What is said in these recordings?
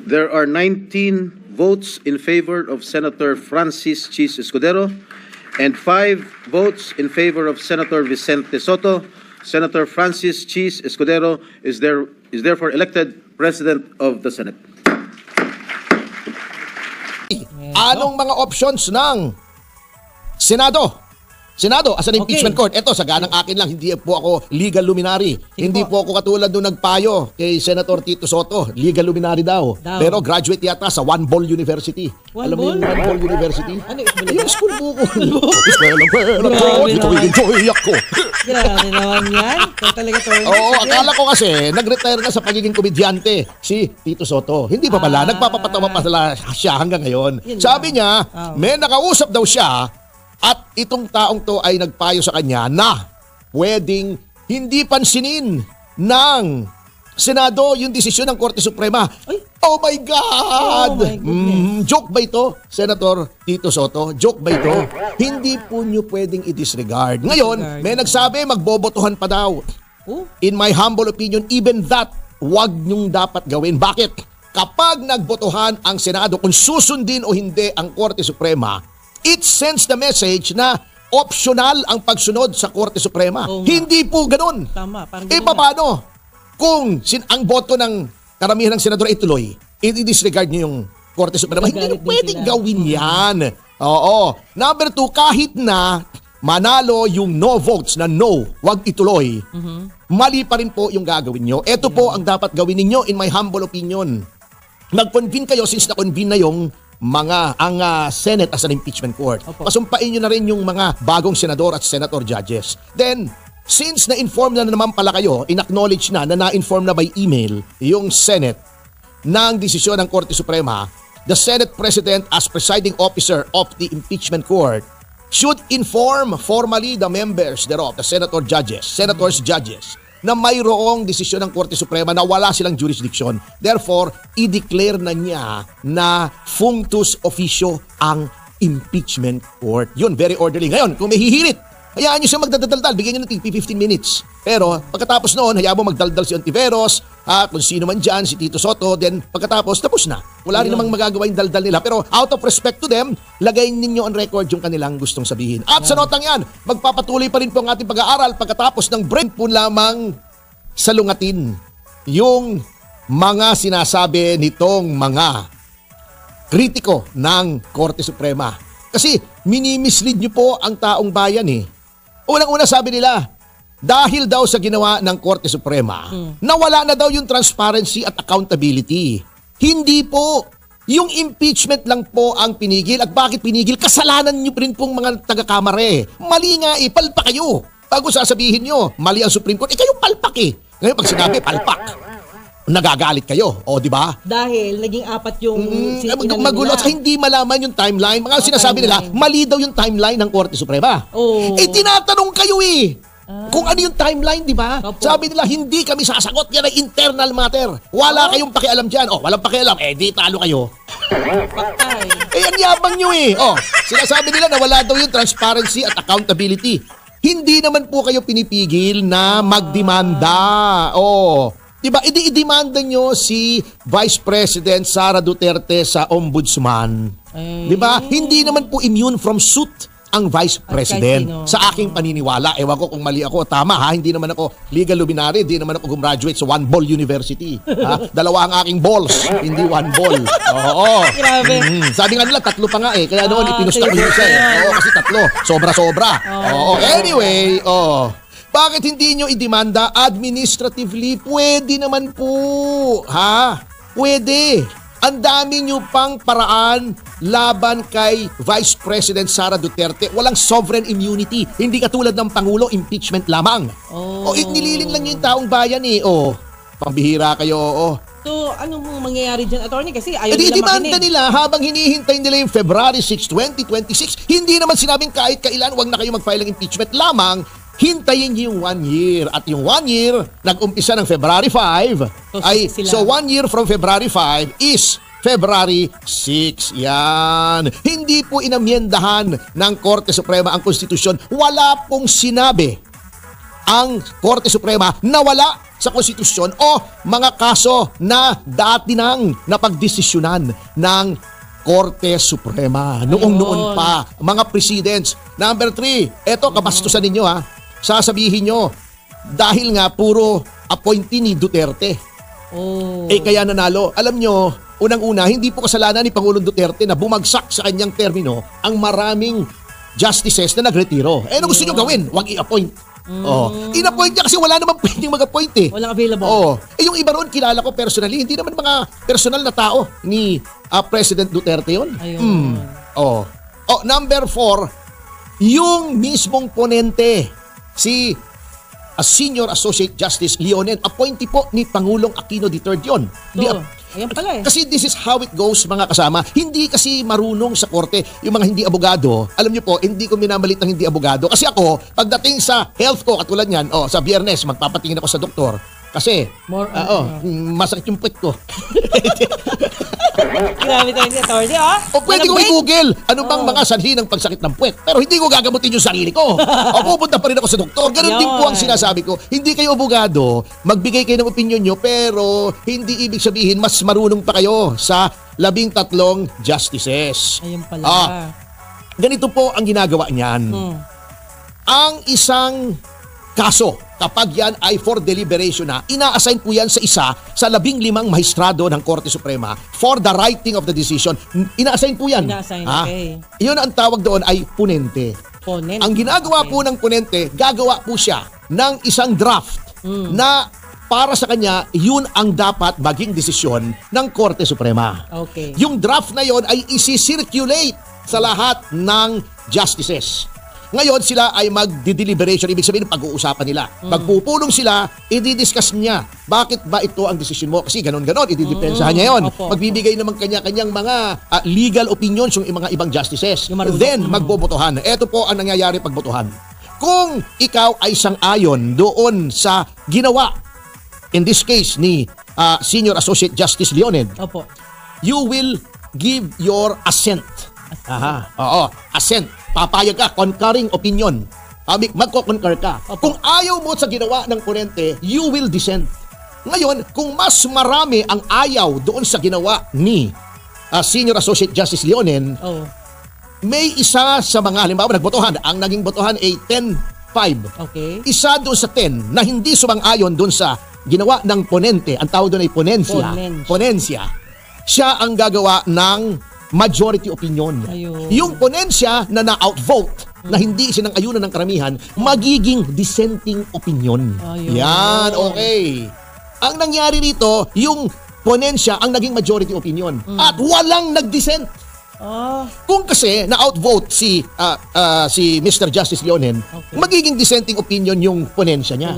There are 19 votes in favor of Senator Francis Chis Escudero and 5 votes in favor of Senator Vicente Soto. Senator Francis Chis Escudero is therefore elected President of the Senate. Anong mga options ng Senado? Senado, as an impeachment court. Ito, saganang akin lang, hindi po ako legal luminary. Hindi po ako katulad nung nagpayo kay Senator Tito Soto. Legal luminary daw. Pero graduate yata sa One Ball University. Alam mo yung One Ball University? Ano yung school buko. Ito enjoy ako. Grabe naman yan. Talaga to. Oo, akala ko kasi, nag-retire na sa pagiging komedyante si Tito Soto. Hindi pa pala, nagpapatawa pa siya hanggang ngayon. Sabi niya, may nakausap daw siya at itong taong to ay nagpayo sa kanya na pwedeng hindi pansinin ng Senado yung desisyon ng Korte Suprema. Ay? Oh my God! Joke ba ito, Senator Tito Soto? Joke ba ito? Hindi po nyo pwedeng i-disregard. Ngayon, may nagsabi magbobotohan pa daw. In my humble opinion, even that, wag nyong dapat gawin. Bakit? Kapag nagbotohan ang Senado, kung susundin o hindi ang Korte Suprema, it sends the message na optional ang pagsunod sa Korte Suprema. Hindi po ganun. Tama. Paano? Kung ang boto ng karamihan ng senador ay tuloy, i-disregard nyo yung Korte Suprema. Hindi nyo pwedeng gawin yan. Oo. Number 2, kahit na manalo yung no votes na no, wag ituloy, mali pa rin po yung gagawin nyo. Ito po ang dapat gawin ninyo in my humble opinion. Nag-convene kayo since na-convene na yung ang Senate as an impeachment court. Pasumpain nyo na rin yung mga bagong senador at senator judges. Then, since na-inform na naman pala kayo, in-acknowledge na-inform na by email yung Senate ng desisyon ng Korte Suprema, the Senate President as presiding officer of the impeachment court should inform formally the members thereof, the senators judges, na mayroong desisyon ng Korte Suprema na wala silang jurisdiction. Therefore, i-declare na niya na functus officio ang impeachment court. Yun, very orderly. Ngayon, kung may hihirit, hayaan nyo siya magdadaldal, bigyan nyo ng 15 minutes. Pero pagkatapos noon, hayaan mo magdaldal si Ontiveros, kung sino man dyan, si Tito Soto, then pagkatapos, tapos na. Wala rin namang magagawa yung daldal nila. Pero out of respect to them, lagay ninyo on record yung kanilang gustong sabihin. At sa notang yan, magpapatuloy pa rin po ang ating pag-aaral pagkatapos ng break po lamang salungatin yung mga sinasabi nitong mga kritiko ng Korte Suprema. Kasi minimislead nyo po ang taong bayan eh. Unang-una sabi nila, dahil daw sa ginawa ng Korte Suprema, nawala na daw yung transparency at accountability. Hindi po. Yung impeachment lang po ang pinigil. At bakit pinigil? Kasalanan nyo rin pong mga taga-kamare. Mali nga eh, palpak kayo. Bago sasabihin nyo, mali ang Supreme Court, kayo palpak eh. Ngayon pag sinabi, palpak, nagagalit kayo. O, di ba? Dahil naging 4 yung magulo at hindi malaman yung timeline. Mga sinasabi nila, mali daw yung timeline ng Korte Suprema. Tinatanong kayo eh. Kung ano yung timeline, di ba? Sabi nila, hindi kami sasagot. Yan ay internal matter. Wala kayong pakialam dyan. Walang pakialam. Di talo kayo. Ang yabang nyo eh. Sinasabi nila na wala daw yung transparency at accountability. Hindi naman po kayo pinipigil na magdemanda. Diba? I-demanda nyo si Vice President Sara Duterte sa Ombudsman. Diba? Hindi naman po immune from suit ang Vice President sa aking paniniwala. Ewan ko kung mali ako. Tama ha, hindi naman ako legal luminary, hindi naman ako gumraduate sa One Ball University. Dalawa ang aking balls, hindi one ball. Oo. Grabe. Sabi nga nila, 3 pa nga eh. Kaya noon, ipinusta ko yun siya eh. Oo, kasi 3. Sobra-sobra. Anyway, bakit hindi nyo i-demanda administratively? Pwede naman po. Pwede. Ang dami nyo pang paraan laban kay Vice President Sara Duterte. Walang sovereign immunity. Hindi katulad ng Pangulo, impeachment lamang. Nililin lang yung taong bayan eh. Pambihira kayo. So, ano mong mangyayari dyan, attorney? Kasi ayaw nila demanda nila habang hinihintay nila yung February 6, 2026. Hindi naman sinabing kahit kailan, wag na kayo mag-file ng impeachment lamang. Hintayin niyo yung 1 year. At yung 1 year, nag-umpisa ng February 5. So 1 year from February 5 is February 6. Yan. Hindi po inamyendahan ng Korte Suprema ang konstitusyon. Wala pong sinabi ang Korte Suprema na wala sa konstitusyon o mga kaso na dati nang napagdesisyonan ng Korte Suprema. Noon pa, mga presidents. Number 3, eto kabastusan ninyo ha. Sasabihin nyo, dahil nga puro appointee ni Duterte. Kaya nanalo. Alam nyo, unang-una, hindi po kasalanan ni Pangulong Duterte na bumagsak sa kanyang termino ang maraming justices na nagretiro. Ano gusto nyo gawin? Huwag i-appoint. In-appoint niya kasi wala naman pwedeng mag-appoint eh. Walang available. Yung iba ron, kilala ko personally, hindi naman mga personal na tao ni President Duterte yun. Ayun. Number 4, yung mismong ponente, si Senior Associate Justice Leonen, appointee po ni Pangulong Aquino III yun. Ayan pala eh. Kasi this is how it goes, mga kasama. Hindi kasi marunong sa korte yung mga hindi abogado. Alam niyo po, hindi ko minamalit ng hindi abogado. Kasi ako, pagdating sa health ko, katulad yan, sa Biyernes, magpapatingin ako sa doktor. Kasi, masakit yung puwet ko. Grabe tayo si attorney, O pwede ko i-google ano bang mga sanhi ng pagsakit ng puwet. Pero hindi ko gagamutin yung sarili ko. Pupunta pa rin ako sa doktor. Ganun din po ang sinasabi ko. Hindi kayo abogado, magbigay kayo ng opinion nyo, pero hindi ibig sabihin mas marunong pa kayo sa 13 justices. Ayun pala. Ganito po ang ginagawa niyan. Ang isang kaso, kapag yan ay for deliberation na, ina-assign po yan sa isa sa 15 mahistrado ng Korte Suprema for the writing of the decision. Ina-assign po yan. Okay. Yun ang tawag doon ay ponente. Ang ginagawa po ng ponente, gagawa po siya ng isang draft na para sa kanya, yun ang dapat maging desisyon ng Korte Suprema. Okay. Yung draft na yon ay isi-circulate sa lahat ng justices. Ngayon sila ay magdi-deliberation, ibig sabihin pag-uusapan nila. Magpupulong sila, i-discuss niya. Bakit ba ito ang desisyon mo? Kasi ganon-ganon, i-depensahan niya yun. Magbibigay naman kanya-kanyang mga legal opinions yung mga ibang justices. Then, magbobotohan. Ito po ang nangyayari pagbotohan. Kung ikaw ay sang-ayon doon sa ginawa, in this case ni Senior Associate Justice Leonen, you will give your assent. Assent. Papayag ka, concurring opinion. Magko-concur ka. Kung ayaw mo sa ginawa ng ponente, you will dissent. Ngayon, kung mas marami ang ayaw doon sa ginawa ni Senior Associate Justice Leonen, may isa sa mga, halimbawa, nagbotohan. Ang naging botohan ay 10-5. Isa doon sa 10 na hindi sumang-ayon doon sa ginawa ng ponente, ang tawag doon ay ponensya. Siya ang gagawa ng majority opinion. Yung ponensya na na-outvote, na hindi sinang-ayunan ng karamihan, magiging dissenting opinion. Yan, okay. Ang nangyari rito, yung ponensya ang naging majority opinion. At walang nag-dissent. Kung kasi na-outvote si Mr. Justice Leonen, magiging dissenting opinion yung ponensya niya.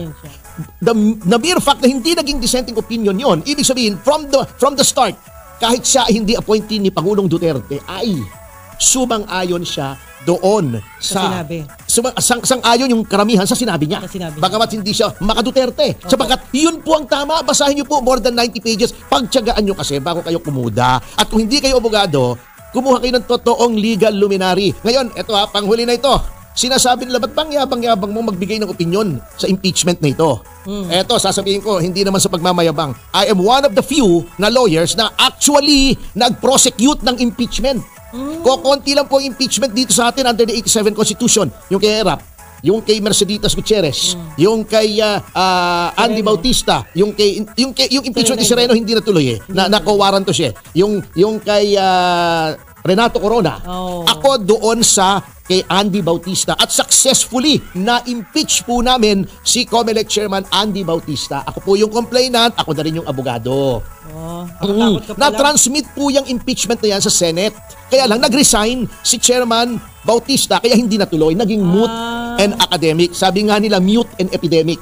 The mere fact na hindi naging dissenting opinion yon, ibig sabihin, from the start, kahit siya hindi appointee ni Pangulong Duterte, ay sumang-ayon siya doon sa sang-ayon yung karamihan sa sinabi niya. Bagamat hindi siya maka-Duterte. Sabagat yun po ang tama. Basahin niyo po more than 90 pages. Pagtiyagaan niyo kasi bago kayo kumuda. At kung hindi kayo abogado, kumuha kayo ng totoong legal luminary. Ngayon, eto panghuli na ito. Sinasabi nila, ba't bang yabang-yabang mo magbigay ng opinion sa impeachment na ito? Eto, sasabihin ko, hindi naman sa pagmamayabang. I am one of the few na lawyers na actually nag-prosecute ng impeachment. Kokonti lang po ang impeachment dito sa atin under the 87 Constitution. Yung kay Erap, yung kay Merceditas Gutierrez, yung kay Andy Bautista, yung impeachment ni Sereno hindi natuloy na-co-warrant to siya. Yung kay Renato Corona. Ako doon sa kay Andy Bautista at successfully na-impeach po namin si COMELEC Chairman Andy Bautista. Ako po yung complainant, ako na rin yung abogado. Na-transmit po yung impeachment na yan sa Senate. Kaya lang nag-resign si Chairman Bautista kaya hindi natuloy. Naging moot and academic. Sabi nga nila, mute and epidemic.